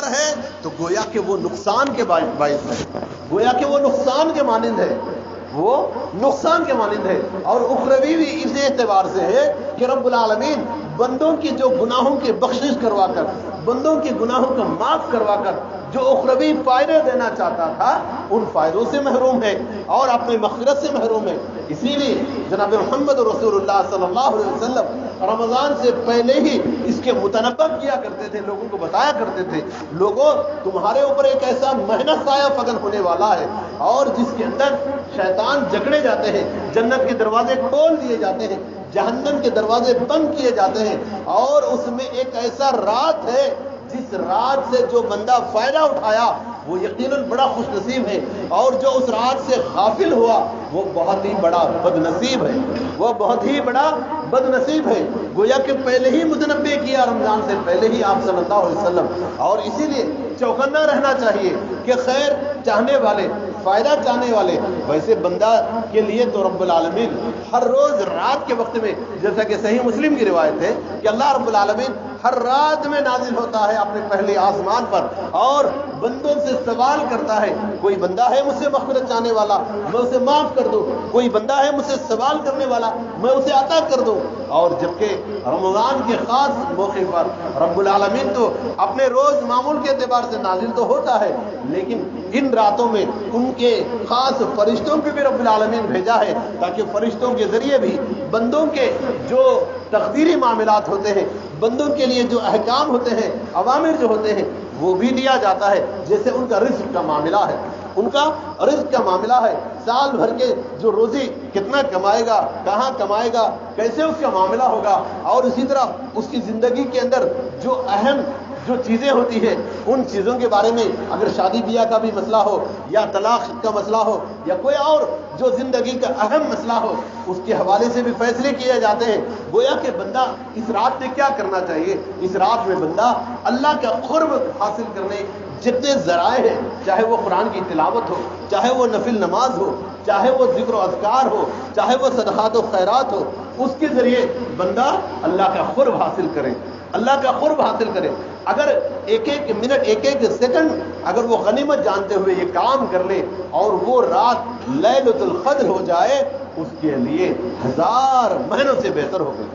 جا رہے ہیں تو گویا کہ وہ نقصان کے باعث ہے، گویا کہ وہ نقصان کے مانند ہے، وہ نقصان کے مانند ہے۔ اور اخروی بھی اس اعتبار سے ہے کہ رب العالمین بندوں کی جو گناہوں کی بخشش کروا کر، بندوں کے گناہوں کو معاف کروا کر جو اخروی فائدے دینا چاہتا تھا ان فائدوں سے محروم ہے اور اپنے مغفرت سے محروم ہے۔ اسی لیے جناب محمد رسول اللہ صلی اللہ علیہ وسلم رمضان سے پہلے ہی اس کے متنبع کیا کرتے تھے، لوگوں کو بتایا کرتے تھے، لوگوں تمہارے اوپر ایک ایسا مہینہ سایہ فگن ہونے والا ہے اور جس کے اندر شیطان جکڑے جاتے ہیں، جنت کے دروازے کھول دیے جاتے ہیں، جہنم کے دروازے بند کیے جاتے ہیں، اور اس میں ایک ایسا رات ہے جس رات سے جو بندہ فائدہ اٹھایا وہ یقیناً بڑا خوش نصیب ہے، اور جو اس رات سے غافل ہوا وہ بہت ہی بڑا بد نصیب ہے، وہ بہت ہی بڑا بد نصیب ہے۔ گویا کہ پہلے ہی متنبع کیا رمضان سے پہلے ہی آپ صلی اللہ علیہ وسلم، اور اسی لیے چوکنا رہنا چاہیے کہ خیر چاہنے والے، فائدہ چاہنے والے، ویسے بندہ کے لیے تو رب العالمین ہر روز رات کے وقت میں، جیسا کہ صحیح مسلم کی روایت ہے کہ اللہ رب العالمین ہر رات میں نازل ہوتا ہے اپنے پہلے آسمان پر اور بندوں سے سوال کرتا ہے، کوئی بندہ ہے مجھ سے مغفرت چاہنے والا میں اسے معاف کر دوں، کوئی بندہ ہے مجھ سے سوال کرنے والا میں اسے عطا کر دوں۔ اور جبکہ رمضان کے خاص موقع پر رب العالمین تو اپنے روز معمول کے اعتبار سے نازل تو ہوتا ہے، لیکن ان راتوں میں ان کے خاص فرشتوں کو بھی رب العالمین بھیجا ہے تاکہ فرشتوں کے ذریعے بھی بندوں کے جو تقدیری معاملات ہوتے ہیں، بندوں کے لیے جو احکام ہوتے ہیں، اوامر جو ہوتے ہیں وہ بھی دیا جاتا ہے۔ جیسے ان کا رزق کا معاملہ ہے، ان کا رزق کا معاملہ ہے، سال بھر کے جو روزی کتنا کمائے گا، کہاں کمائے گا، کیسے اس کا معاملہ ہوگا، اور اسی طرح اس کی زندگی کے اندر جو اہم جو چیزیں ہوتی ہیں ان چیزوں کے بارے میں، اگر شادی بیاہ کا بھی مسئلہ ہو یا طلاق کا مسئلہ ہو یا کوئی اور جو زندگی کا اہم مسئلہ ہو، اس کے حوالے سے بھی فیصلے کیے جاتے ہیں۔ گویا کہ بندہ اس رات میں کیا کرنا چاہیے؟ اس رات میں بندہ اللہ کا قرب حاصل کرنے جتنے ذرائع ہیں، چاہے وہ قرآن کی تلاوت ہو، چاہے وہ نفل نماز ہو، چاہے وہ ذکر و اذکار ہو، چاہے وہ صدقات و خیرات ہو، اس کے ذریعے بندہ اللہ کا قرب حاصل کرے، اللہ کا قرب حاصل کرے۔ اگر ایک ایک منٹ، ایک ایک سیکنڈ اگر وہ غنیمت جانتے ہوئے یہ کام کر لے اور وہ رات لیلۃ القدر ہو جائے، اس کے لیے 1000 مہینوں سے بہتر ہو گئی،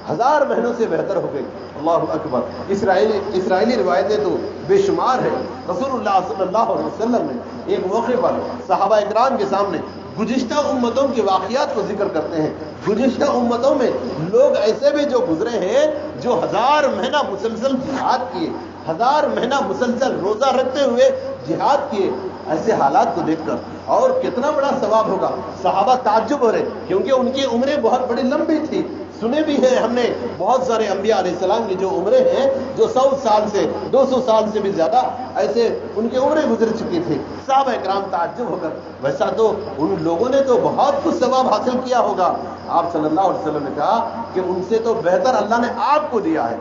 1000 مہینوں سے بہتر ہو گئی۔ اللہ اکبر۔ اسرائیلی روایتیں تو بے شمار ہے۔ رسول اللہ صلی اللہ علیہ وسلم نے ایک موقع پر صحابہ اکرام کے سامنے گزشتہ امتوں کے واقعات کو ذکر کرتے ہیں۔ گزشتہ امتوں میں لوگ ایسے بھی جو گزرے ہیں جو 1000 مہینہ مسلسل جہاد کیے، 1000 مہینہ مسلسل روزہ رکھتے ہوئے جہاد کیے۔ ایسے حالات کو دیکھ کر اور کتنا بڑا ثواب ہوگا۔ صحابہ تعجب ہو رہے کیونکہ ان کی عمریں بہت بڑی لمبی تھی۔ سنے بھی ہیں ہم نے بہت سارے انبیاء علیہ السلام کی جو عمریں ہیں جو 100 سال سے 200 سال سے بھی زیادہ ایسے ان کی عمریں گزر چکی تھی۔ صحابہ اکرام تعجب ہو کر، ویسا تو ان لوگوں نے تو بہت کچھ ثواب حاصل کیا ہوگا۔ آپ صلی اللہ علیہ وسلم نے کہا کہ ان سے تو بہتر اللہ نے آپ کو دیا ہے،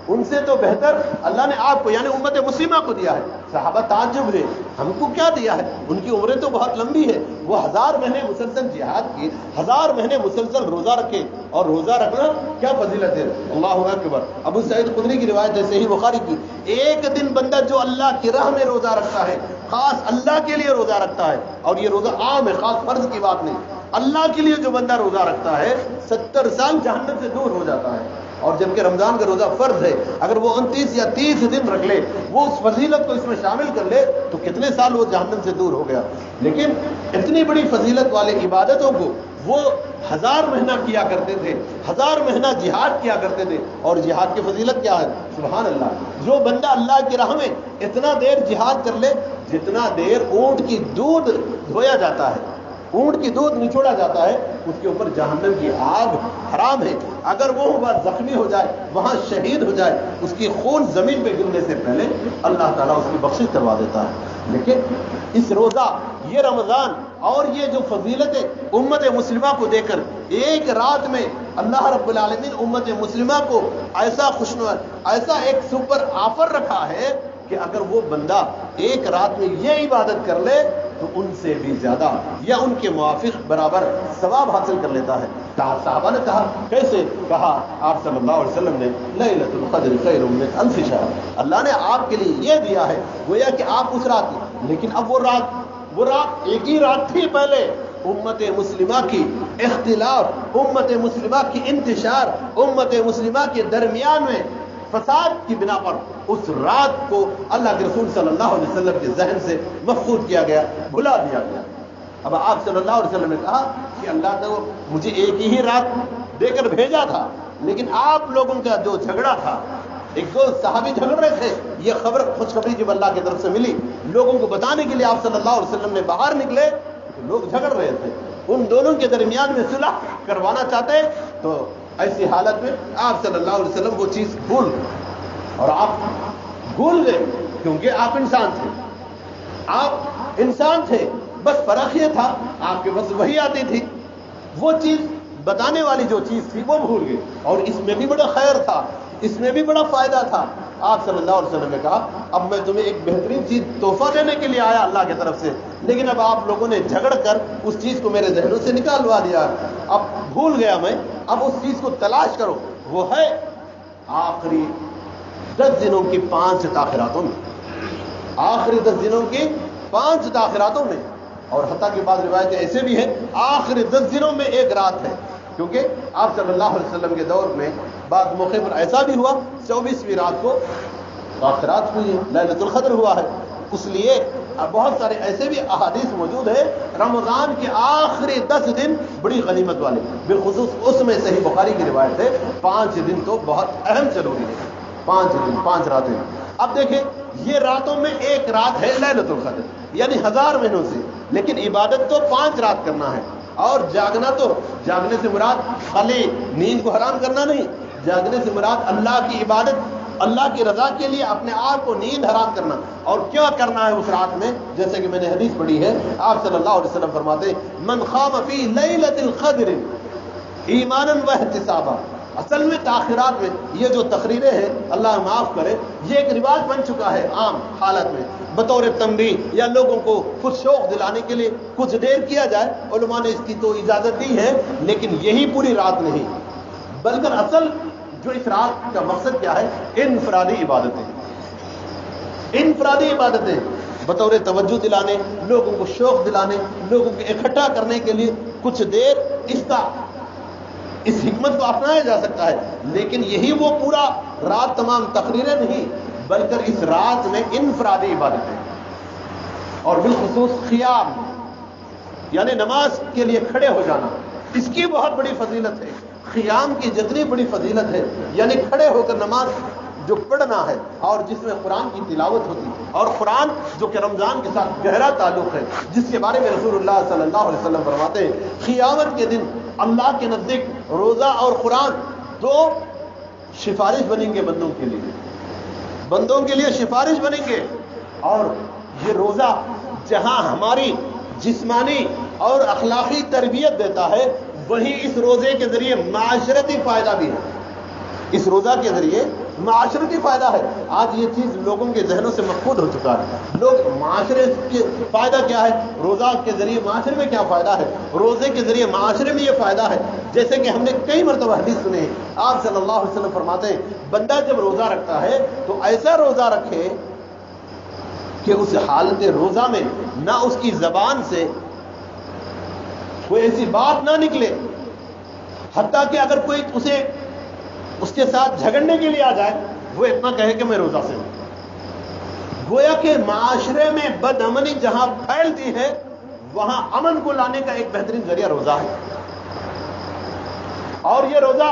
ان سے تو بہتر اللہ نے آپ کو یعنی امت مسلمہ کو دیا ہے۔ صحابہ تعجب ہوئے، ہم کو کیا دیا ہے؟ ان کی عمریں تو بہت لمبی ہے، وہ 1000 مہینے مسلسل جہاد کیے، 1000 مہینے مسلسل روزہ رکھے، اور روزہ رکھنا کیا فضیلت ہے۔ اللہ اکبر۔ ابو سعید خدری کی روایت ہے صحیح بخاری کی، ایک دن بندہ جو اللہ کی راہ میں روزہ رکھتا ہے، خاص اللہ کے لیے روزہ رکھتا ہے، اور یہ روزہ عام ہے، خاص فرض کی بات نہیں، اللہ کے لیے جو بندہ روزہ رکھتا ہے 70 سال جہنم سے دور ہو جاتا ہے۔ اور جبکہ رمضان کا روزہ فرض ہے، اگر وہ 29 یا 30 دن رکھ لے، وہ اس فضیلت کو اس میں شامل کر لے تو کتنے سال وہ جہنم سے دور ہو گیا۔ لیکن اتنی بڑی فضیلت والی عبادتوں کو وہ 1000 مہینہ کیا کرتے تھے، 1000 مہینہ جہاد کیا کرتے تھے۔ اور جہاد کی فضیلت کیا ہے؟ سبحان اللہ، جو بندہ اللہ کی راہ میں اتنا دیر جہاد کر لے جتنا دیر اونٹ کی دودھ دھویا جاتا ہے، اونٹ کی دودھ نچوڑا جاتا ہے، اس کے اوپر جہنم کی آگ حرام ہے۔ اگر وہ زخمی ہو جائے، وہاں شہید ہو جائے، اس کی خون زمین پہ گرنے سے پہلے اللہ تعالیٰ اس کی بخشش کروا دیتا ہے۔ لیکن اس روزہ، یہ رمضان اور یہ جو فضیلتیں امت مسلمہ کو دے کر ایک رات میں اللہ رب العالمین امت مسلمہ کو ایسا خوشنما، ایسا ایک سپر آفر رکھا ہے کہ اگر وہ بندہ ایک رات میں یہ عبادت کر لے تو ان سے بھی زیادہ یا ان کے موافق برابر ثواب حاصل کر لیتا ہے۔ صحابہ نے کہا کیسے؟ کہا آپ صلی اللہ علیہ وسلم نے لیلۃ القدر خیر من الف شہر، اللہ نے آپ کے لیے یہ دیا ہے، گویا کہ آپ اس رات میں، لیکن اب وہ رات ایک ہی رات تھی پہلے، امت مسلمہ کی اختلاف، امت مسلمہ کی انتشار، امت مسلمہ کے درمیان میں فساد کی بنا پر اس رات کو اللہ کے رسول صلی اللہ علیہ وسلم کے ذہن سے مفقود کیا گیا، بھلا دیا گیا۔ اب آپ صلی اللہ علیہ وسلم نے کہا کہ اللہ نے مجھے ایک ہی رات دے کر بھیجا تھا، لیکن آپ لوگوں کا جو جھگڑا تھا، ایک دو صحابی جھگڑ رہے تھے، یہ خبر خوشخبری جب اللہ کی طرف سے ملی، لوگوں کو بتانے کے لیے آپ صلی اللہ علیہ وسلم نے باہر نکلے، لوگ جھگڑ رہے تھے، ان دونوں کے درمیان میں صلح کروانا چاہتے، تو ایسی حالت میں آپ صلی اللہ علیہ وسلم وہ چیز بھول گئے، اور آپ بھول گئے کیونکہ آپ انسان تھے، بس فرق یہ تھا آپ کے بس وہی آتی تھی، وہ چیز بتانے والی جو چیز تھی وہ بھول گئے، اور اس میں بھی بڑا خیر تھا، اس میں بھی بڑا فائدہ تھا۔ آپ صلی اللہ علیہ وسلم نے کہا اب میں تمہیں ایک بہترین چیز تحفہ دینے کے لیے آیا اللہ کی طرف سے، لیکن اب آپ لوگوں نے جھگڑ کر اس چیز کو میرے ذہنوں سے نکالوا دیا، اب بھول گیا میں، اب اس چیز کو تلاش کرو، وہ ہے آخری 10 دنوں کی 5 تاخیراتوں میں، آخری 10 دنوں کی 5 تاخیراتوں میں، اور حتیٰ کہ بعض روایتیں ایسے بھی ہیں آخری 10 دنوں میں ایک رات ہے، کیونکہ آپ صلی اللہ علیہ وسلم کے دور میں بعض موقع پر ایسا بھی ہوا 24ویں رات کو تاخیرات ہوئی ہے، لیلۃ القدر ہوا ہے، اس لیے بہت سارے ایسے بھی احادیث موجود ہیں رمضان کے آخری 10 دن بڑی غنیمت والے، بالخصوص اس میں صحیح بخاری کی روایت ہے 5 دن تو بہت اہم ضروری ہے، 5 دن 5 راتیں۔ اب دیکھیں یہ راتوں میں ایک رات ہے لیلۃ القدر، یعنی 1000 مہینوں سے، لیکن عبادت تو 5 رات کرنا ہے، اور جاگنے سے مراد خالی نیند کو حرام کرنا نہیں، جاگنے سے مراد اللہ کی عبادت، اللہ کی رضا کے لیے اپنے آپ کو نیند حرام کرنا، اور کیا کرنا ہے اس رات میں، جیسے کہ میں نے حدیث پڑھی ہے آپ صلی اللہ علیہ وسلم فرماتے ہیں من قام فی لیلۃ القدر ایمانا واحتسابا، اصل میں تاخیرات میں یہ جو تقریریں ہیں اللہ معاف کرے، یہ ایک رواج بن چکا ہے عام حالت میں، بطور تنبیہ یا لوگوں کو کچھ شوق دلانے کے لیے کچھ دیر کیا جائے، علماء نے اس کی تو اجازت دی ہے، لیکن یہی پوری رات نہیں، بلکہ اصل جو اس رات کا مقصد کیا ہے، انفرادی عبادتیں بطور توجہ دلانے، لوگوں کو شوق دلانے، لوگوں کو اکٹھا کرنے کے لیے کچھ دیر اس حکمت کو اپنایا جا سکتا ہے، لیکن یہی وہ پورا رات تمام تقریریں نہیں، بلکہ اس رات میں انفرادی عبادتیں، اور بالخصوص قیام یعنی نماز کے لیے کھڑے ہو جانا، اس کی بہت بڑی فضیلت ہے، قیام کی جتنی بڑی فضیلت ہے، یعنی کھڑے ہو کر نماز جو پڑھنا ہے، اور جس میں قرآن کی تلاوت ہوتی ہے، اور قرآن جو کہ رمضان کے ساتھ گہرا تعلق ہے، جس کے بارے میں رسول اللہ صلی اللہ علیہ وسلم فرماتے ہیں قیامت کے دن اللہ کے نزدیک روزہ اور قرآن دو سفارش بنیں گے، بندوں کے لیے سفارش بنیں گے، اور یہ روزہ جہاں ہماری جسمانی اور اخلاقی تربیت دیتا ہے، وہیں اس روزے کے ذریعے معاشرتی فائدہ بھی ہے، اس روزہ کے ذریعے معاشرتی فائدہ ہے۔ آج یہ چیز لوگوں کے ذہنوں سے مفقود ہو چکا ہے، لوگ معاشرے کے فائدہ کیا ہے، روزہ کے ذریعے معاشرے میں کیا فائدہ ہے، روزے کے ذریعے معاشرے میں یہ فائدہ ہے، جیسے کہ ہم نے کئی مرتبہ حدیث سنے ہیں، آپ صلی اللہ علیہ وسلم فرماتے ہیں بندہ جب روزہ رکھتا ہے تو ایسا روزہ رکھے کہ اس حالت روزہ میں نہ اس کی زبان سے کوئی ایسی بات نہ نکلے، حتیٰ کہ اگر کوئی اس کے ساتھ جھگڑنے کے لیے آ جائے، وہ اتنا کہے کہ میں روزہ سے ہوں۔ گویا کہ معاشرے میں بد امنی جہاں پھیلتی ہے، وہاں امن کو لانے کا ایک بہترین ذریعہ روزہ ہے، اور یہ روزہ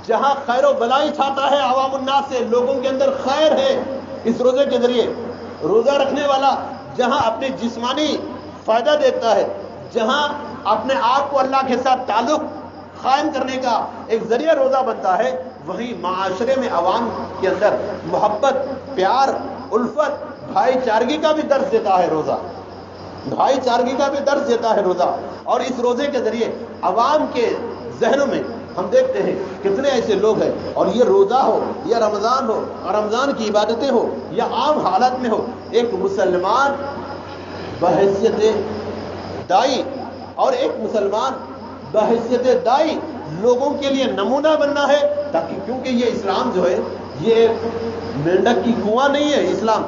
جہاں خیر و بلائی چھاتا ہے عوام الناس سے، لوگوں کے اندر خیر ہے اس روزے کے ذریعے، روزہ رکھنے والا جہاں اپنے جسمانی فائدہ دیتا ہے، جہاں اپنے آپ کو اللہ کے ساتھ تعلق قائم کرنے کا ایک ذریعہ روزہ بنتا ہے، وہیں معاشرے میں عوام کے اندر محبت، پیار، الفت، بھائی چارگی کا بھی درس دیتا ہے روزہ، بھائی چارگی کا بھی درس دیتا ہے روزہ، اور اس روزے کے ذریعے عوام کے ذہنوں میں ہم دیکھتے ہیں کتنے ایسے لوگ ہیں، اور یہ روزہ ہو یا رمضان ہو، رمضان کی عبادتیں ہو یا عام حالت میں ہو، ایک مسلمان بحیثیت دائی اور ایک مسلمان بحیثیت دائی لوگوں کے لیے نمونہ بننا ہے، تاکہ کیونکہ یہ اسلام جو ہے یہ مینڈک کی کنواں نہیں ہے، اسلام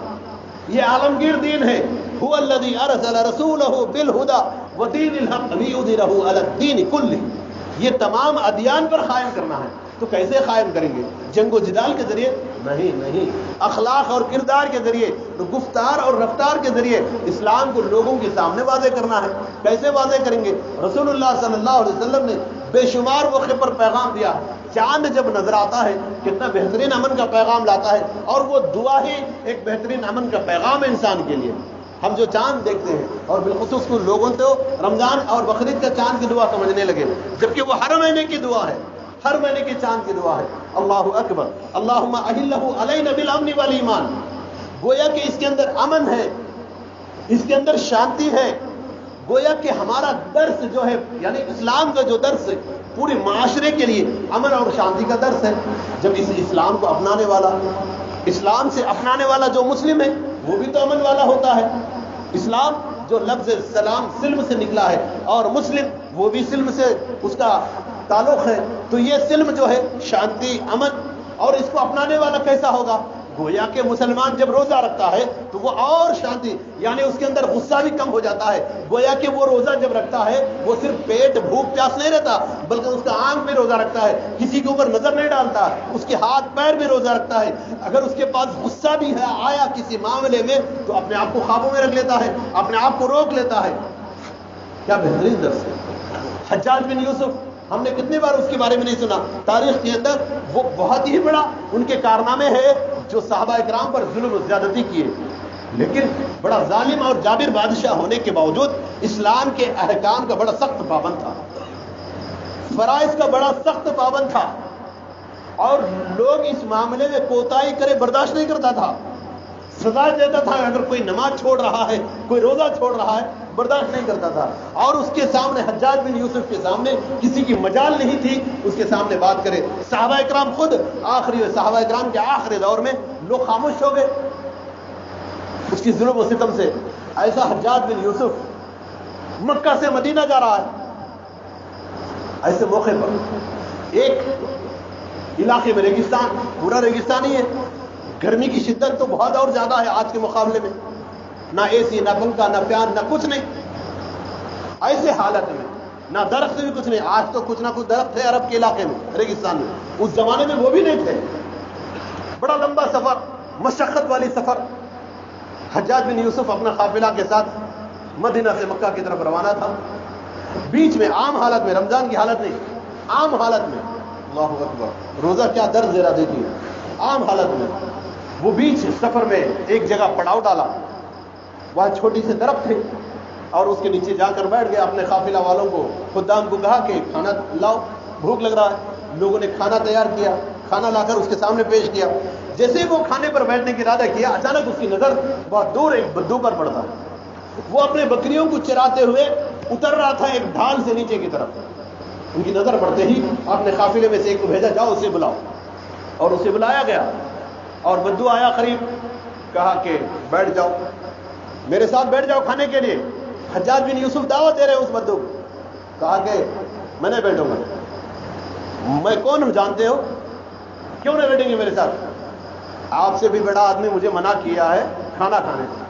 یہ عالمگیر دین ہے. هو الذي ارسل رسوله بالهدى ودين الحق ليظهره على الدين كله. یہ تمام ادیان پر قائم کرنا ہے. تو کیسے قائم کریں گے؟ جنگ و جدال کے ذریعے نہیں، اخلاق اور کردار کے ذریعے، گفتار اور رفتار کے ذریعے اسلام کو لوگوں کے سامنے واضح کرنا ہے. کیسے واضح کریں گے؟ رسول اللہ صلی اللہ علیہ وسلم نے بے شمار موقع پر پیغام دیا. چاند جب نظر آتا ہے کتنا بہترین امن کا پیغام لاتا ہے، اور وہ دعا ہی ایک بہترین امن کا پیغام ہے انسان کے لیے. ہم جو چاند دیکھتے ہیں اور بالخصوص کو لوگوں تو رمضان اور بقرعید کا چاند کی دعا سمجھنے لگے، جبکہ وہ ہر مہینے کی دعا ہے، ہر مہینے کے چاند کی دعا ہے. اللہ اکبر، اللہم احلہ علینا بالامن والایمان. گویا کہ اس کے اندر امن ہے، اس کے اندر شانتی ہے. گویا کہ ہمارا درس جو ہے، یعنی اسلام کا جو درس ہے پورے معاشرے کے لیے امن اور شانتی کا درس ہے. جب اس اسلام کو اپنانے والا، اسلام سے اپنانے والا جو مسلم ہے وہ بھی تو امن والا ہوتا ہے. اسلام جو لفظ سلام سلم سے نکلا ہے، اور مسلم وہ بھی سلم سے اس کا تعلق ہے. تو یہ سلم جو ہے شانتی، امن، اور اس کو اپنانے والا کیسا ہوگا؟ گویا کہ مسلمان جب روزہ رکھتا ہے تو وہ اور شانتی، یعنی اس کے اندر غصہ بھی کم ہو جاتا ہے. گویا کہ وہ روزہ جب رکھتا ہے وہ صرف پیٹ بھوک پیاس نہیں رہتا، بلکہ اس کا آنکھ بھی روزہ رکھتا ہے، کسی کے اوپر نظر نہیں ڈالتا، اس کے ہاتھ پیر بھی روزہ رکھتا ہے. اگر اس کے پاس غصہ بھی ہے آیا کسی معاملے میں تو اپنے آپ کو قابو میں رکھ لیتا ہے، اپنے آپ کو روک لیتا ہے. کیا بہترین درس ہے. حجاج بن یوسف، ہم نے کتنی بار اس کے بارے میں نہیں سنا؟ تاریخ کے اندر وہ بہت ہی بڑا ان کے کارنامے ہیں جو صحابہ اکرام پر ظلم و زیادتی کیے، لیکن بڑا ظالم اور جابر بادشاہ ہونے کے باوجود اسلام کے احکام کا بڑا سخت پابند تھا، فرائض کا بڑا سخت پابند تھا، اور لوگ اس معاملے میں کوتاہی کرے برداشت نہیں کرتا تھا، سزا دیتا تھا. اگر کوئی نماز چھوڑ رہا ہے، کوئی روزہ چھوڑ رہا ہے، برداشت نہیں کرتا تھا. اور اس کے سامنے، حجاج بن یوسف کے سامنے کسی کی مجال نہیں تھی اس کے سامنے بات کرے. صحابہ اکرام خود صحابہ اکرام کے آخری دور میں لوگ خاموش ہو گئے اس کی ظلم و ستم سے. ایسا حجاج بن یوسف مکہ سے مدینہ جا رہا ہے، ایسے موقع پر ایک علاقے میں ریگستان، پورا ریگستان ہی ہے، گرمی کی شدت تو بہت اور زیادہ ہے آج کے مقابلے میں، نہ اے سی، نہ پنکھا، نہ فین، نہ کچھ نہیں. ایسے حالت میں نہ درخت بھی کچھ نہیں. آج تو کچھ نہ کچھ درخت ہے عرب کے علاقے میں، ریگستان میں، اس زمانے میں وہ بھی نہیں تھے. بڑا لمبا سفر، مشقت والی سفر. حجاج بن یوسف اپنا قافلہ کے ساتھ مدینہ سے مکہ کی طرف روانہ تھا. بیچ میں عام حالت میں، رمضان کی حالت نہیں، عام حالت میں، اللہ اکبر، روزہ کیا درد دے رہا دیکھیے. عام حالت میں وہ بیچ سفر میں ایک جگہ پڑاؤ ڈالا، وہاں چھوٹی سی درخت تھی، اور اس کے نیچے جا کر بیٹھ گیا. اپنے قافلہ والوں کو، خدام کو کہا کہ کھانا لاؤ، بھوک لگ رہا ہے. لوگوں نے کھانا تیار کیا، کھانا لا کر اس کے سامنے پیش کیا. جیسے ہی وہ کھانے پر بیٹھنے کی ارادہ کیا، اچانک اس کی نظر بہت دور ایک بدو پر پڑتا. وہ اپنے بکریوں کو چراتے ہوئے اتر رہا تھا ایک ڈھال سے نیچے کی طرف. ان کی نظر پڑتے ہی اپنے قافلے میں سے ایک کو بھیجا، جاؤ اسے بلاؤ. اور اسے بلایا گیا، اور بدو آیا قریب، کہا کہ بیٹھ جاؤ، میرے ساتھ بیٹھ جاؤ کھانے کے لیے. حجاج بن یوسف دعوت دے رہے اس بدو کو. کہا کہ میں نہیں بیٹھوں گا. میں کون ہوں جانتے ہو؟ کیوں نہیں بیٹھیں گے میرے ساتھ؟ آپ سے بھی بڑا آدمی مجھے منع کیا ہے کھانا کھانے سے.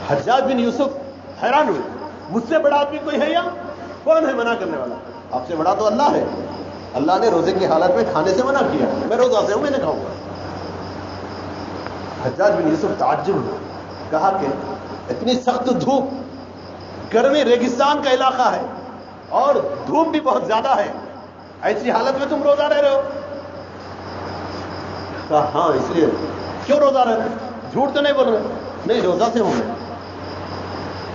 حجاج بن یوسف حیران ہوئے، مجھ سے بڑا آدمی کوئی ہے یا کون ہے منع کرنے والا؟ آپ سے بڑا تو اللہ ہے، اللہ نے روزے کی حالت میں کھانے سے منع کیا. میں روزہ سے ہوں، میں نے کھاؤں گا. حجاج بن یوسف تعجب ہوئے، کہا کہ اتنی سخت دھوپ، گرمی، ریگستان کا علاقہ ہے اور دھوپ بھی بہت زیادہ ہے، ایسی حالت میں تم روزہ رہ رہے ہو؟ کہا ہاں اس لیے. کیوں روزہ رہ رہے؟ جھوٹ تو نہیں بول رہے؟ نہیں، روزہ سے ہوں میں.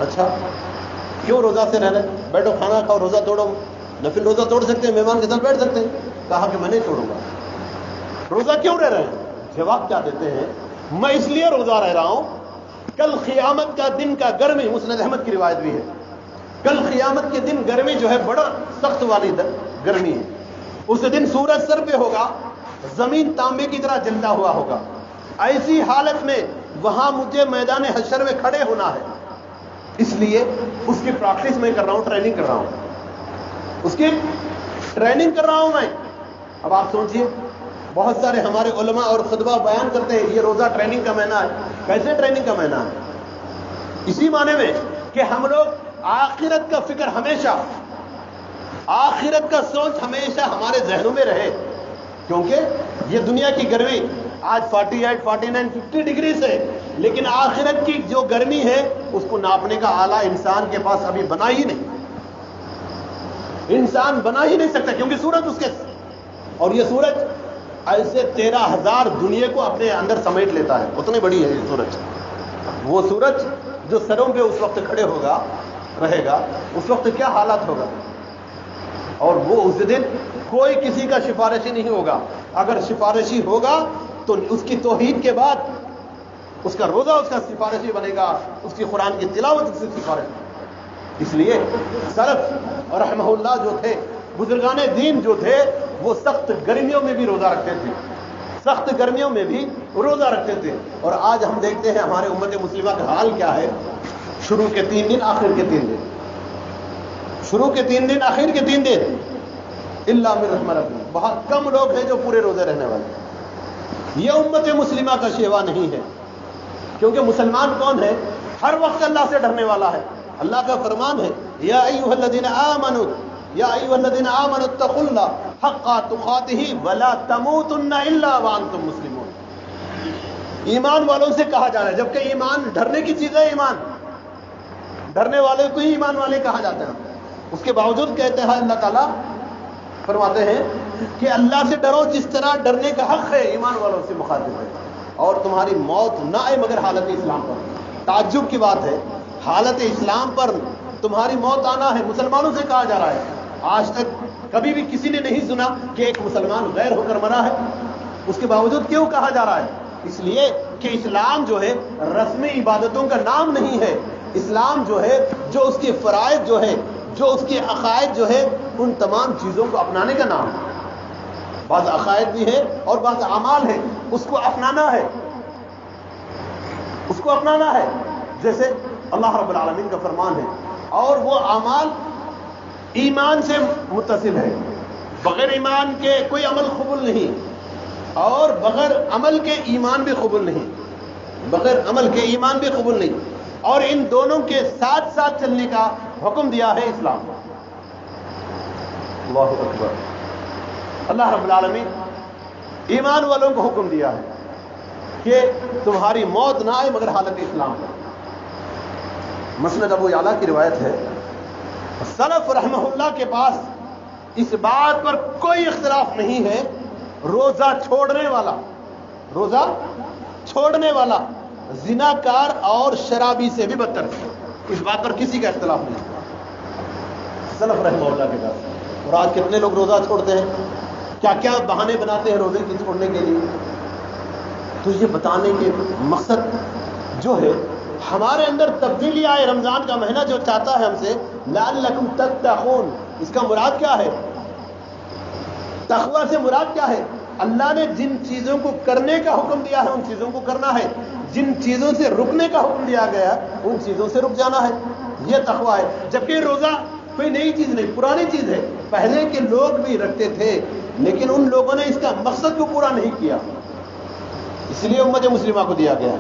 اچھا کیوں روزہ سے رہ رہے؟ بیٹھو کھانا کھاؤ، روزہ توڑو. نفل روزہ توڑ سکتے ہیں، مہمان کے ساتھ بیٹھ سکتے ہیں. کہا کہ میں نہیں توڑوں گا. روزہ کیوں رہ رہے ہیں؟ جواب کیا دیتے ہیں؟ میں اس لیے روزہ رہ رہا ہوں، کل قیامت کا دن کا گرمی، مسند احمد کی روایت بھی ہے، کل قیامت کے دن گرمی جو ہے بڑا سخت والی گرمی ہے. اس دن سورج سر پہ ہوگا، زمین تانبے کی طرح جلتا ہوا ہوگا. ایسی حالت میں وہاں مجھے میدان حشر میں کھڑے ہونا ہے. اس لیے اس کی پریکٹس میں کر رہا ہوں، ٹریننگ کر رہا ہوں، اس کی ٹریننگ کر رہا ہوں میں۔ اب آپ سوچئے، بہت سارے ہمارے علماء اور خطبہ بیان کرتے ہیں یہ روزہ ٹریننگ کا مہینہ ہے۔ کیسے ٹریننگ کا مہینہ ہے؟ اسی معنی میں کہ ہم لوگ آخرت کا فکر ہمیشہ، آخرت کا سوچ ہمیشہ ہمارے ذہنوں میں رہے، کیونکہ یہ دنیا کی گرمی آج 48 49 50 ڈگری سے، لیکن آخرت کی جو گرمی ہے اس کو ناپنے کا آلہ انسان کے پاس ابھی بنا ہی نہیں، انسان بنا ہی نہیں سکتا، کیونکہ سورج اس کے، اور یہ سورج ایسے 13,000 دنیا کو اپنے اندر سمیٹ لیتا ہے، اتنی بڑی ہے یہ سورج۔ وہ سورج جو سروں پہ اس وقت کھڑے ہوگا، رہے گا، اس وقت کیا حالات ہوگا، اور وہ اس دن کوئی کسی کا سفارشی نہیں ہوگا، اگر سفارشی ہوگا تو اس کی توحید کے بعد اس کا روزہ اس کا سفارشی بنے گا، اس کی قرآن کی تلاوت اس کی سفارش۔ اس لیے سلف رحمہ اللہ جو تھے، بزرگان دین جو تھے، وہ سخت گرمیوں میں بھی روزہ رکھتے تھے، سخت گرمیوں میں بھی روزہ رکھتے تھے۔ اور آج ہم دیکھتے ہیں ہمارے امت مسلمہ کا حال کیا ہے، شروع کے 3 دن، آخر کے 3 دن، شروع کے 3 دن، آخر کے 3 دن، الا من رحم ربی، بہت کم لوگ ہیں جو پورے روزے رہنے والے۔ یہ امت مسلمہ کا شیوا نہیں ہے، کیونکہ مسلمان کون ہے؟ ہر وقت اللہ سے ڈرنے والا ہے۔ اللہ کا فرمان ہے، یا ایھا الذین آمنوا، یا ایھا الذین آمنوا اتقوا اللہ حق تقاتہ ولا تموتن الا وانتم مسلمون۔ ایمان والوں سے کہا جا رہا ہے، جبکہ ایمان ڈرنے کی چیز ہے، ایمان ڈرنے والے کو ہی ایمان والے کہا جاتا ہے، اس کے باوجود کہتے ہیں اللہ تعالیٰ فرماتے ہیں کہ اللہ سے ڈرو جس طرح ڈرنے کا حق ہے، ایمان والوں سے مخاطب ہے، اور تمہاری موت نہ آئے مگر حالت اسلام پر۔ تعجب کی بات ہے، حالت اسلام پر تمہاری موت آنا ہے، مسلمانوں سے کہا جا رہا ہے۔ آج تک کبھی بھی کسی نے نہیں سنا کہ ایک مسلمان غیر ہو کر مرا ہے، اس کے باوجود کیوں کہا جا رہا ہے؟ اس لیے کہ اسلام جو ہے رسمی عبادتوں کا نام نہیں ہے، اسلام جو ہے، جو اس کے فرائض جو ہے، جو اس کے عقائد جو ہے، ان تمام چیزوں کو اپنانے کا نام ہے۔ بعض عقائد بھی ہے اور بعض اعمال ہے، اس کو اپنانا ہے، اس کو اپنانا ہے، جیسے اللہ رب العالمین کا فرمان ہے، اور وہ اعمال ایمان سے متصل ہے، بغیر ایمان کے کوئی عمل قبول نہیں، اور بغیر عمل کے ایمان بھی قبول نہیں، بغیر عمل کے ایمان بھی قبول نہیں، اور ان دونوں کے ساتھ ساتھ چلنے کا حکم دیا ہے اسلام۔ اللہ اکبر، اللہ رب العالمین ایمان والوں کو حکم دیا ہے کہ تمہاری موت نہ آئے مگر حالت اسلام پر۔ مسند ابو یعلا کی روایت ہے، سلف رحمہ اللہ کے پاس اس بات پر کوئی اختلاف نہیں ہے، روزہ چھوڑنے والا، روزہ چھوڑنے والا زناکار اور شرابی سے بھی بدتر ہے، اس بات پر کسی کا اختلاف نہیں، سلف رحمہ اللہ کے پاس۔ اور آج کتنے لوگ روزہ چھوڑتے ہیں، کیا کیا بہانے بناتے ہیں روزے کی چھوڑنے کے لیے۔ تو یہ بتانے کے مقصد جو ہے، ہمارے اندر تبدیلی آئے، رمضان کا مہینہ جو چاہتا ہے ہم سے، لعلکم تتقون، اس کا مراد کیا ہے؟ تقوی سے مراد کیا ہے؟ اللہ نے جن چیزوں کو کرنے کا حکم دیا ہے ان چیزوں کو کرنا ہے، جن چیزوں سے رکنے کا حکم دیا گیا ہے ان چیزوں سے رک جانا ہے، یہ تقوی ہے۔ جبکہ روزہ کوئی نئی چیز نہیں، پرانی چیز ہے، پہلے کے لوگ بھی رکھتے تھے، لیکن ان لوگوں نے اس کا مقصد کو پورا نہیں کیا، اس لیے امت مسلمہ کو دیا گیا،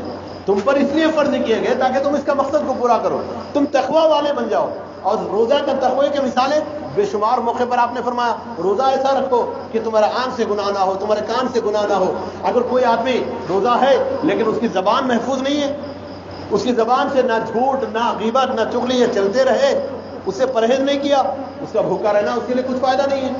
تم پر اس لیے فرض کیے گئے تاکہ تم اس کا مقصد کو پورا کرو، تم تقوی والے بن جاؤ۔ اور روزہ کا تقوی کی مثالیں بے شمار موقع پر آپ نے فرمایا، روزہ ایسا رکھو کہ تمہارے آنکھ سے گناہ نہ ہو، تمہارے کان سے گناہ نہ ہو۔ اگر کوئی آدمی روزہ ہے لیکن اس کی زبان محفوظ نہیں ہے، اس کی زبان سے نہ جھوٹ، نہ غیبت، نہ چغلی یہ چلتے رہے، اس سے پرہیز نہیں کیا، اس کا بھوکا رہنا اس کے لیے کچھ فائدہ نہیں ہے،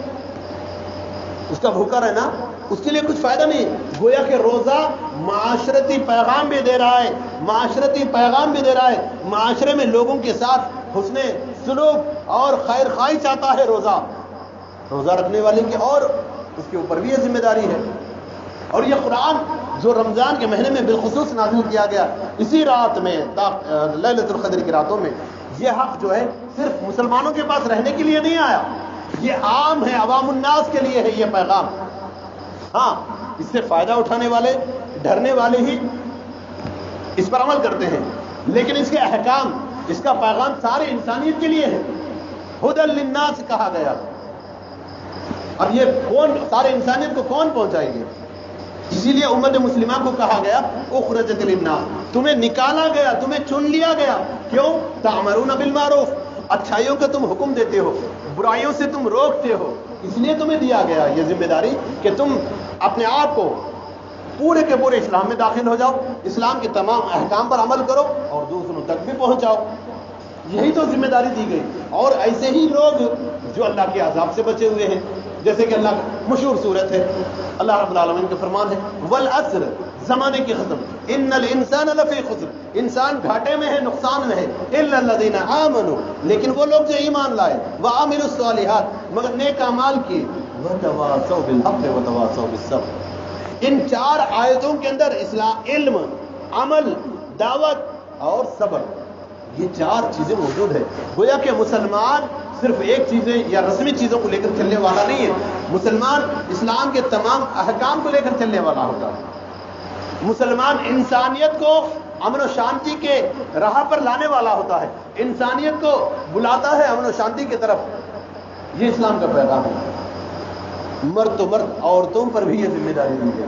اس کا بھوکا رہنا اس کے لیے کچھ فائدہ نہیں ہے۔ گویا کہ روزہ معاشرتی پیغام بھی دے رہا ہے، معاشرتی پیغام بھی دے رہا ہے، معاشرے میں لوگوں کے ساتھ حسن سلوک اور خیر خواہی چاہتا ہے روزہ، روزہ رکھنے والے کی، اور اس کے اوپر بھی یہ ذمہ داری ہے۔ اور یہ قرآن جو رمضان کے مہینے میں بالخصوص نازل کیا گیا، اسی رات میں، لیلۃ القدر کی راتوں میں، یہ حق جو ہے صرف مسلمانوں کے پاس رہنے کے لیے نہیں آیا، یہ عام ہے، عوام الناس کے لیے ہے یہ پیغام۔ ہاں، اس سے فائدہ اٹھانے والے، ڈرنے والے ہی اس پر عمل کرتے ہیں، لیکن اس کے احکام اس کا پیغام سارے انسانیت کے لیے ہے. ہدی للناس کہا گیا. اب یہ کون سارے انسانیت کو کون پہنچائے گی؟ اسی لیے امت مسلمہ کو کہا گیا اخرجت للناس، تمہیں نکالا گیا، تمہیں چن لیا گیا. کیوں؟ تأمرون بالمعروف، اچھائیوں کا تم حکم دیتے ہو، برائیوں سے تم روکتے ہو. اس لیے تمہیں دیا گیا یہ ذمہ داری کہ تم اپنے آپ کو پورے کے پورے اسلام میں داخل ہو جاؤ، اسلام کے تمام احکام پر عمل کرو اور دوسروں تک بھی پہنچاؤ. یہی تو ذمہ داری دی گئی. اور ایسے ہی لوگ جو اللہ کے عذاب سے بچے ہوئے ہیں، جیسے کہ اللہ کا مشہور صورت ہے، اللہ رب العالمین کا فرمان ہے والعصر، زمانے کی ختم، ان الانسان لفی خسر، انسان گھاٹے میں ہے، نقصان میں ہے، الا الذین آمنوا، لیکن وہ لوگ جو ایمان لائے، وعملوا الصالحات، مگر نیک اعمال کیے، وتواصوا بالحق وتواصوا بالصبر. ان 4 آیتوں کے اندر اسلام، علم، عمل، دعوت اور صبر، یہ 4 چیزیں موجود ہے. گویا کہ مسلمان صرف ایک چیزیں یا رسمی چیزوں کو لے کر چلنے والا نہیں ہے، مسلمان اسلام کے تمام احکام کو لے کر چلنے والا ہوتا ہے. مسلمان انسانیت کو امن و شانتی کے راہ پر لانے والا ہوتا ہے، انسانیت کو بلاتا ہے امن و شانتی کی طرف. یہ اسلام کا پیغام ہے. مرد تو مرد، عورتوں پر بھی یہ ذمہ داری دی گئی،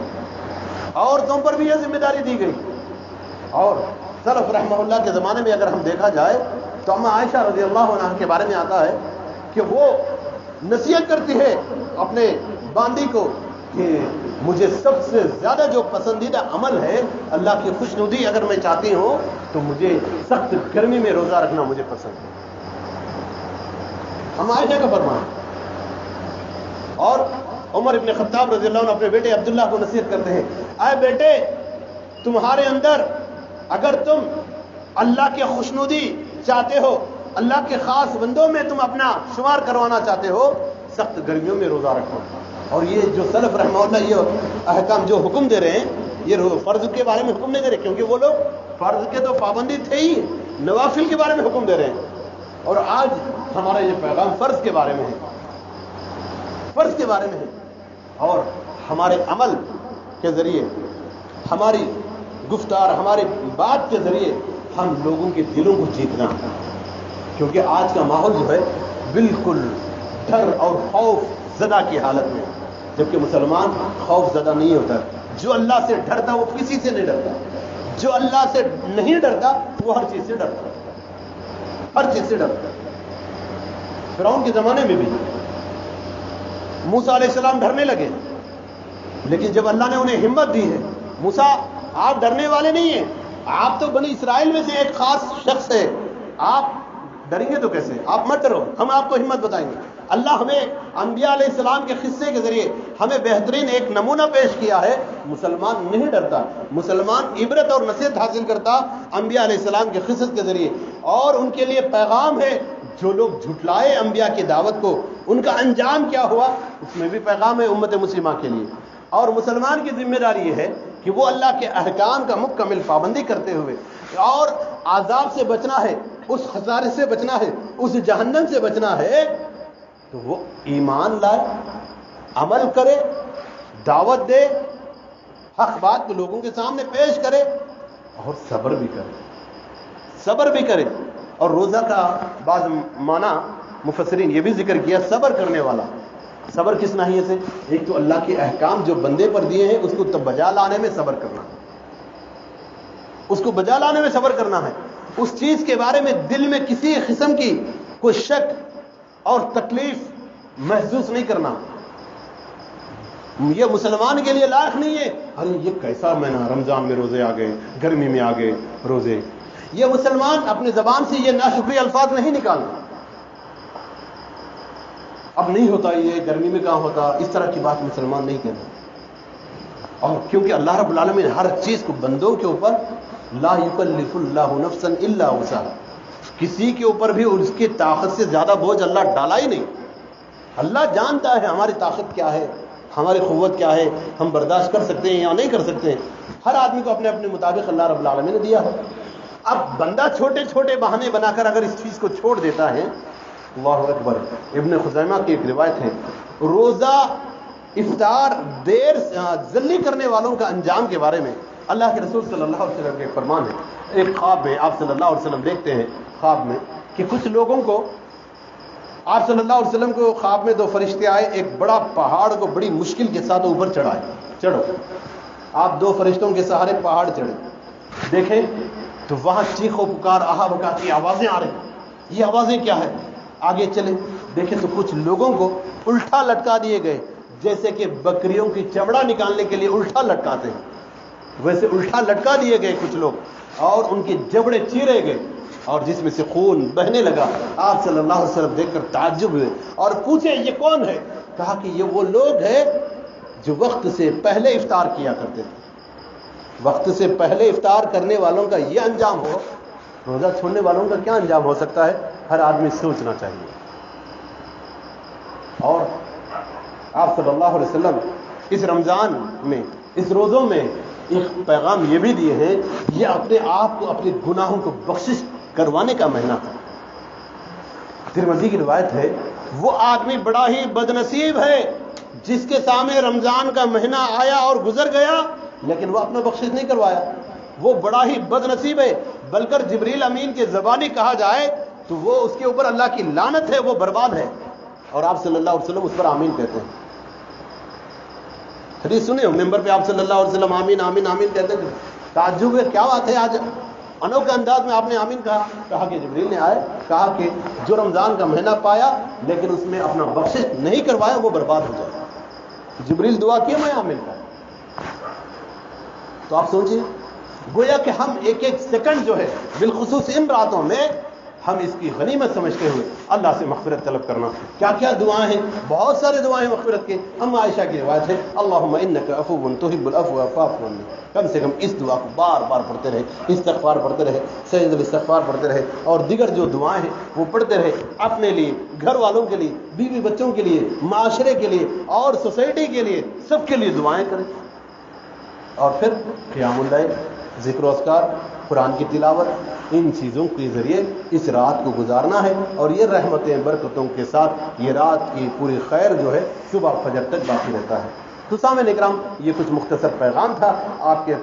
عورتوں پر بھی یہ ذمہ داری دی گئی. اور سلف رحمہ اللہ کے زمانے میں اگر ہم دیکھا جائے تو اما عائشہ رضی اللہ عنہا کے بارے میں آتا ہے کہ وہ نصیحت کرتی ہے اپنے باندی کو کہ مجھے سب سے زیادہ جو پسندیدہ عمل ہے، اللہ کی خوشنودی اگر میں چاہتی ہوں تو مجھے سخت گرمی میں روزہ رکھنا مجھے پسند ہے. اما عائشہ کا فرمان. اور عمر ابن خطاب رضی اللہ عنہ اپنے بیٹے عبداللہ کو نصیحت کرتے ہیں، اے بیٹے، تمہارے اندر اگر تم اللہ کی خوشنودی چاہتے ہو، اللہ کے خاص بندوں میں تم اپنا شمار کروانا چاہتے ہو، سخت گرمیوں میں روزہ رکھو. اور یہ جو سلف رحمہ اللہ یہ احکام جو حکم دے رہے ہیں، یہ فرض کے بارے میں حکم نہیں دے رہے، کیونکہ وہ لوگ فرض کے تو پابندی تھے ہی، نوافل کے بارے میں حکم دے رہے ہیں. اور آج ہمارا یہ پیغام فرض کے بارے میں ہے، فرض کے بارے میں ہے. اور ہمارے عمل کے ذریعے، ہماری گفتار، ہماری بات کے ذریعے ہم لوگوں کے دلوں کو جیتنا ہے. کیونکہ آج کا ماحول جو ہے بالکل ڈر اور خوف زدہ کی حالت میں، جبکہ مسلمان خوف زدہ نہیں ہوتا. جو اللہ سے ڈرتا وہ کسی سے نہیں ڈرتا، جو اللہ سے نہیں ڈرتا وہ ہر چیز سے ڈرتا، ہر چیز سے ڈرتا. فرعون کے زمانے میں بھی موسیٰ علیہ السلام ڈرنے لگے، لیکن جب اللہ نے انہیں ہمت دی ہے، موسیٰ آپ ڈرنے والے نہیں ہیں، آپ تو بنی اسرائیل میں سے ایک خاص شخص ہے، آپ ڈریں گے تو کیسے؟ آپ مت ڈرو، ہم آپ کو ہمت بتائیں گے. اللہ ہمیں انبیاء علیہ السلام کے قصے کے ذریعے ہمیں بہترین ایک نمونہ پیش کیا ہے. مسلمان نہیں ڈرتا، مسلمان عبرت اور نصیحت حاصل کرتا انبیاء علیہ السلام کے قصص کے ذریعے. اور ان کے لیے پیغام ہے، جو لوگ جھٹلائے انبیاء کی دعوت کو، ان کا انجام کیا ہوا، اس میں بھی پیغام ہے امت مسلمہ کے لیے. اور مسلمان کی ذمہ داری یہ ہے کہ وہ اللہ کے احکام کا مکمل پابندی کرتے ہوئے، اور عذاب سے بچنا ہے، اس خسارے سے بچنا ہے، اس جہنم سے بچنا ہے، تو وہ ایمان لائے، عمل کرے، دعوت دے، حق بات کو لوگوں کے سامنے پیش کرے، اور صبر بھی کرے، صبر بھی کرے. اور روزہ کا بعض معنی مفسرین یہ بھی ذکر کیا، صبر کرنے والا. صبر کس ناحیے سے؟ ایک تو اللہ کے احکام جو بندے پر دیے ہیں اس کو بجا لانے میں صبر کرنا، اس کو بجا لانے میں صبر کرنا ہے. اس چیز کے بارے میں دل میں کسی قسم کی کوئی شک اور تکلیف محسوس نہیں کرنا. یہ مسلمان کے لیے لائق نہیں ہے، ارے یہ کیسا مہینہ، رمضان میں روزے آ گئے، گرمی میں آ گئے روزے. یہ مسلمان اپنے زبان سے یہ ناشکری الفاظ نہیں نکالنا، اب نہیں ہوتا، یہ گرمی میں کہاں ہوتا، اس طرح کی بات مسلمان نہیں کرنا. اور کیونکہ اللہ رب العالمین ہر چیز کو بندوں کے اوپر لا یکلف اللہ نفسا الا وسعها، کسی کے اوپر بھی اس کی طاقت سے زیادہ بوجھ اللہ ڈالا ہی نہیں. اللہ جانتا ہے ہماری طاقت کیا ہے، ہماری قوت کیا ہے، ہم برداشت کر سکتے ہیں یا نہیں کر سکتے ہیں. ہر آدمی کو اپنے اپنے مطابق اللہ رب العالمین نے دیا ہے. اب بندہ چھوٹے چھوٹے بہانے بنا کر اگر اس چیز کو چھوڑ دیتا ہے، اللہ اکبر. ابن خزیمہ کی ایک روایت ہے، روزہ افطار دیر ذلی کرنے والوں کا انجام کے بارے میں اللہ کے رسول صلی اللہ علیہ وسلم کے ایک فرمان ہے، ایک خواب میں آپ صلی اللہ علیہ وسلم دیکھتے ہیں خواب میں کہ کچھ لوگوں کو، آپ صلی اللہ علیہ وسلم کو خواب میں 2 فرشتے آئے، ایک بڑا پہاڑ کو بڑی مشکل کے ساتھ اوپر چڑھائے، چڑھو۔ آپ 2 فرشتوں کے سہارے پہاڑ چڑھے، دیکھیں تو وہاں چیخ و پکار، آہا بکا کی آوازیں آ رہی، یہ آوازیں کیا ہے؟ آگے چلے، دیکھیں تو کچھ لوگوں کو الٹا لٹکا دیے گئے، جیسے کہ بکریوں کی چمڑا نکالنے کے لیے الٹا لٹکاتے ہیں، ویسے الٹا لٹکا دیے گئے کچھ لوگ، اور ان کے جبڑے چیرے گئے اور جس میں سے خون بہنے لگا۔ آپ صلی اللہ علیہ وسلم دیکھ کر تعجب ہوئے اور پوچھے یہ کون ہے؟ کہا کہ یہ وہ لوگ ہیں جو وقت سے پہلے افطار کیا کرتے تھے۔ وقت سے پہلے افطار کرنے والوں کا یہ انجام ہو، روزہ چھوڑنے والوں کا کیا انجام ہو سکتا ہے؟ ہر آدمی سوچنا چاہیے۔ اور آپ صلی اللہ علیہ وسلم اس رمضان میں، اس روزوں میں ایک پیغام یہ بھی دیے ہیں، یہ اپنے آپ کو، اپنے گناہوں کو بخشش کروانے کا مہینہ ہے۔ ترمذی کی روایت ہے، وہ آدمی بڑا ہی بدنصیب ہے جس کے سامنے رمضان کا مہینہ آیا اور گزر گیا لیکن وہ اپنا بخشش نہیں کروایا، وہ بڑا ہی بدنصیب ہے، بلکہ جبریل امین کے زبانی کہا جائے تو وہ اس کے اوپر اللہ کی لعنت ہے، وہ برباد ہے۔ اور آپ صلی اللہ علیہ وسلم اس پر آمین کہتے ہیں۔ حدیث سنے ہو، ممبر پہ آپ صلی اللہ علیہ وسلم آمین آمین آمین کہتے ہیں، تعجب ہے کیا بات ہے، آج انوکھے انداز میں آپ نے آمین کہا کہ جبریل نے آئے، کہا کہ جو رمضان کا مہینہ پایا لیکن اس میں اپنا بخشش نہیں کروایا وہ برباد ہو جائے۔ جبریل دعا کیا، میں آمین کہا۔ تو آپ سوچیں، گویا کہ ہم ایک ایک سیکنڈ جو ہے، بالخصوص ان راتوں میں، ہم اس کی غنیمت سمجھتے ہوئے اللہ سے مغفرت طلب کرنا۔ کیا کیا دعائیں ہیں، بہت سارے دعائیں مغفرت کے۔ اما عائشہ کی روایت ہے، اللہم انک عفو تحب العفو فاعف عنی، کم سے کم اس دعا کو بار بار پڑھتے رہے، استغفار پڑھتے رہے، سید الاستغفار پڑھتے رہے، اور دیگر جو دعائیں ہیں وہ پڑھتے رہے، اپنے لیے، گھر والوں کے لیے، بیوی بچوں کے لیے، معاشرے کے لیے اور سوسائٹی کے لیے، سب کے لیے دعائیں کریں۔ اور پھر قیام اللیل، ذکر و اذکار، قرآن کی تلاوت، ان چیزوں کے ذریعے اس رات کو گزارنا ہے، اور یہ رحمتیں برکتوں کے ساتھ یہ رات کی پوری خیر جو ہے صبح فجر تک باقی رہتا ہے۔ تو سامعین اکرام، یہ کچھ مختصر پیغام تھا آپ کے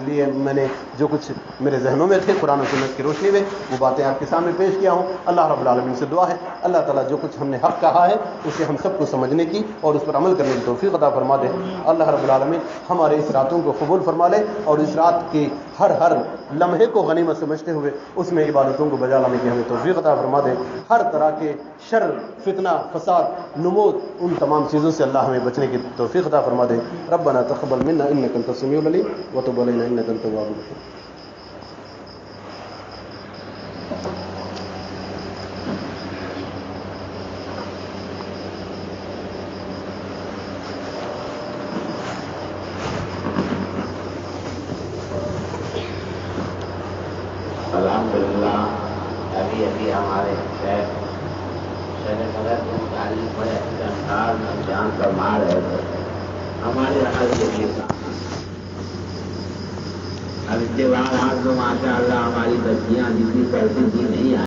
لیے، میں نے جو کچھ میرے ذہنوں میں تھے قرآن و سنت کی روشنی میں وہ باتیں آپ کے سامنے پیش کیا ہوں۔ اللہ رب العالمین سے دعا ہے اللہ تعالیٰ جو کچھ ہم نے حق کہا ہے اسے ہم سب کو سمجھنے کی اور اس پر عمل کرنے کی توفیق عطا فرما دے۔ اللہ رب العالمین ہمارے اس راتوں کو قبول فرما لے اور اس رات کی ہر لمحے کو غنیمت سمجھتے ہوئے اس میں عبادتوں کو بجا لانے کی ہمیں توفیق عطا فرما دے۔ ہر طرح کے شر، فتنہ، فساد، نمود، ان تمام چیزوں سے اللہ ہمیں بچنے کی توفیق عطا فرما دے۔ ربنا تقبل منا انك انت السميع العليم وتب علينا انك انت التواب الرحيم۔ الحمدللہ، ابھی ہمارے شیخ قدر کی تعریف بڑے اچھے انداز میں بیان فرما رہے تھے، ہمارے حال کے لیے اب اتباع آج تو ماشاء اللہ ہماری بچیاں جتنی پڑھتی تھی نہیں آئی۔